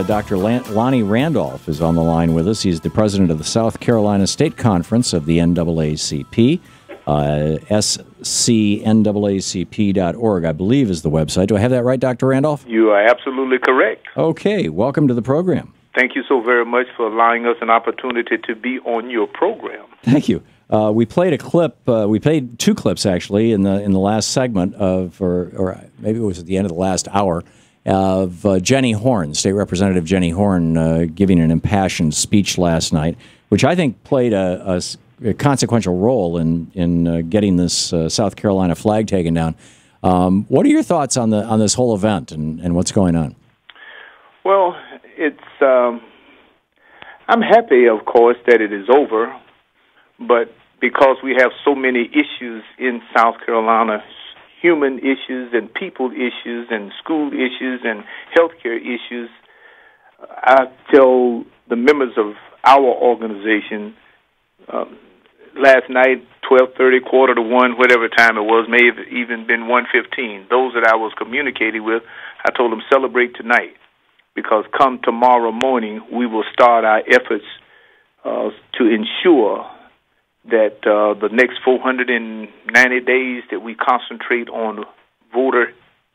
Dr. Lonnie Randolph is on the line with us. He's the president of the South Carolina State Conference of the NAACP. SCNAACP.org, I believe, is the website. Do I have that right, Dr. Randolph? You are absolutely correct. Okay, welcome to the program. Thank you so very much for allowing us an opportunity to be on your program. Thank you. We played a clip. We played two clips actually in the last segment of, or maybe it was at the end of the last hour, of Jenny Horn, State Representative Jenny Horn, giving an impassioned speech last night, which I think played a consequential role in getting this South Carolina flag taken down. What are your thoughts on this whole event and what's going on? Well, it's I'm happy, of course, that it is over, but because we have so many issues in South Carolina, human issues and people issues and school issues and healthcare issues, I tell the members of our organization last night, 12:30, 1:45, whatever time it was, may have even been 1:15. Those that I was communicating with, I told them celebrate tonight, because come tomorrow morning we will start our efforts to ensure that the next 490 days that we concentrate on voter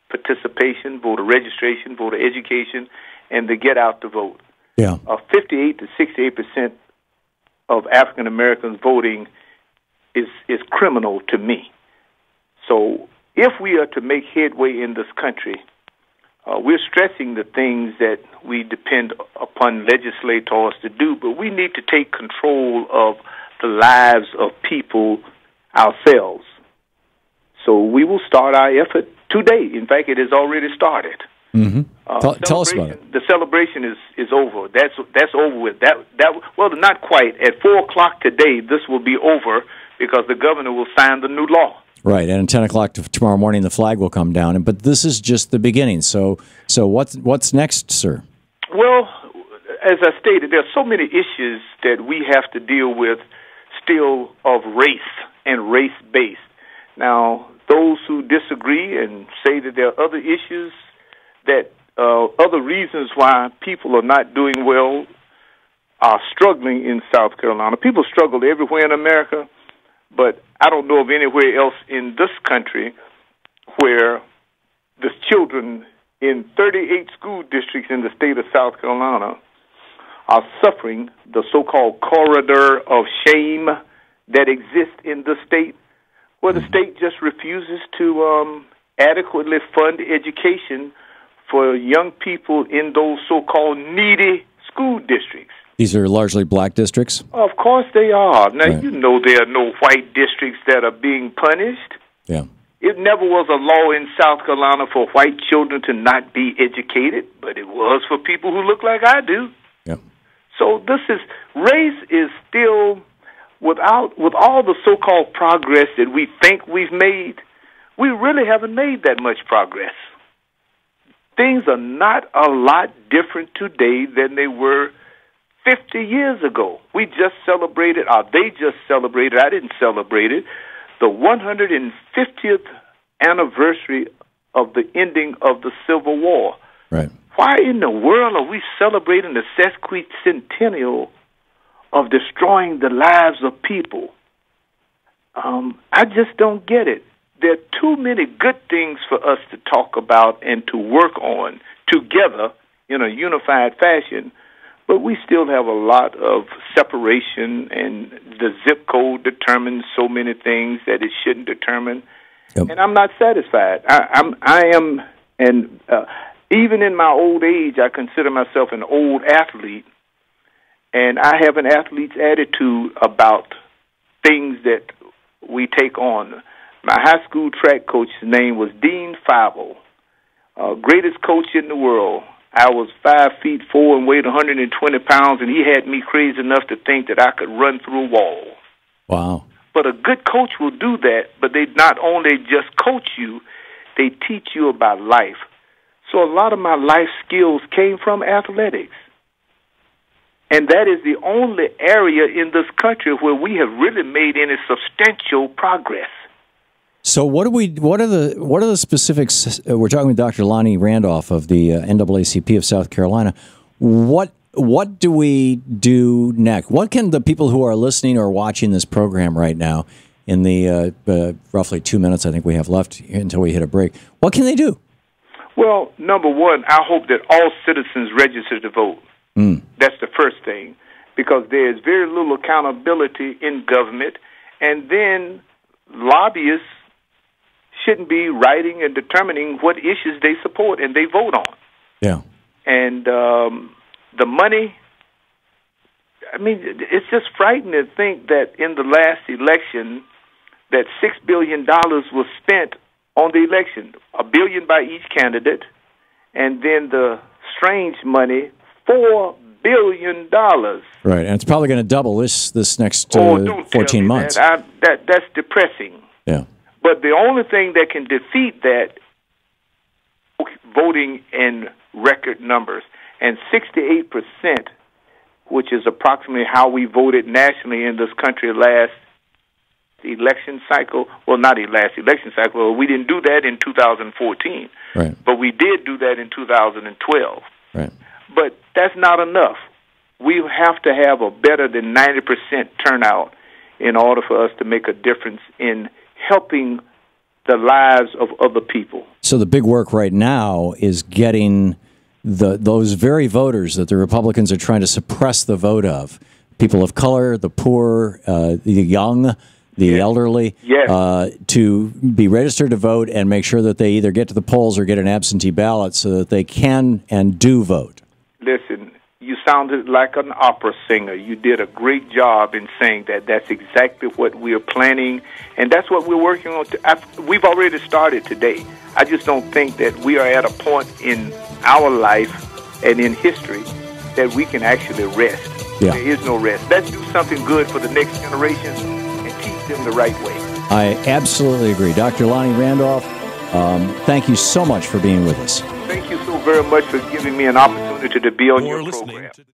participation, voter registration, voter education, and the get out to vote. Yeah, 58 to 68% of African Americans voting is criminal to me. So if we are to make headway in this country, we're stressing the things that we depend upon legislators to do, but we need to take control of the lives of people ourselves. So we will start our effort today. In fact, it has already started. Mm-hmm. Tell us about it. The celebration is over. That's over with. Well, not quite. At 4:00 today, this will be over because the governor will sign the new law. Right, and at 10 o'clock tomorrow morning, the flag will come down. But this is just the beginning. So what's next, sir? Well, as I stated, there are so many issues that we have to deal with still of race and race-based. Now, those who disagree and say that there are other issues, that other reasons why people are not doing well, are struggling in South Carolina. People struggle everywhere in America, but I don't know of anywhere else in this country where the children in 38 school districts in the state of South Carolina are suffering the so-called corridor of shame that exists in the state, where the state just refuses to adequately fund education for young people in those so-called needy school districts. These are largely black districts? Of course they are. Now, right. You know there are no white districts that are being punished. Yeah. It never was a law in South Carolina for white children to not be educated, but it was for people who look like I do. Yeah. So race is still, with all the so-called progress that we think we've made, we really haven't made that much progress. Things are not a lot different today than they were 50 years ago. They just celebrated, I didn't celebrate it, the 150th anniversary of the ending of the Civil War. Right. Why in the world are we celebrating the sesquicentennial of destroying the lives of people? I just don't get it. There are too many good things for us to talk about and to work on together in a unified fashion, but we still have a lot of separation, and the zip code determines so many things that it shouldn't determine. Yep. And I'm not satisfied. Even in my old age, I consider myself an old athlete, and I have an athlete's attitude about things that we take on. My high school track coach's name was Dean Fable, greatest coach in the world. I was 5'4" and weighed 120 pounds, and he had me crazy enough to think that I could run through a wall. Wow. But a good coach will do that, but they not only just coach you, they teach you about life. So a lot of my life skills came from athletics. And that is the only area in this country where we have really made any substantial progress. So what are the specifics? We're talking with Dr. Lonnie Randolph of the NAACP of South Carolina. What do we do next? What can the people who are listening or watching this program right now, in the roughly 2 minutes I think we have left until we hit a break, what can they do? Well, number one, I hope that all citizens register to vote. That's the first thing, because there's very little accountability in government, and then lobbyists shouldn't be writing and determining what issues they support and they vote on. Yeah. And the money, I mean, it's just frightening to think that in the last election that $6 billion was spent on the election, $1 billion by each candidate, and then the strange money, $4 billion. Right, and it's probably going to double this next 14 months. That's depressing. Yeah. But the only thing that can defeat that, voting in record numbers, and 68%, which is approximately how we voted nationally in this country last election cycle. Well, not the last election cycle. We didn't do that in 2014. Right. But we did do that in 2012. Right. But that's not enough. We have to have a better than 90% turnout in order for us to make a difference in helping the lives of other people. So the big work right now is getting those very voters that the Republicans are trying to suppress the vote of, people of color, the poor, the young, the elderly, to be registered to vote and make sure that they either get to the polls or get an absentee ballot so that they can and do vote. Listen, you sounded like an opera singer. You did a great job in saying that. That's exactly what we are planning, and that's what we're working on. We've already started today. I just don't think that we are at a point in our life and in history that we can actually rest. Yeah. There is no rest. Let's do something good for the next generation and teach them the right way. I absolutely agree. Dr. Lonnie Randolph, thank you so much for being with us. Thank you so very much for giving me an opportunity to be on your program.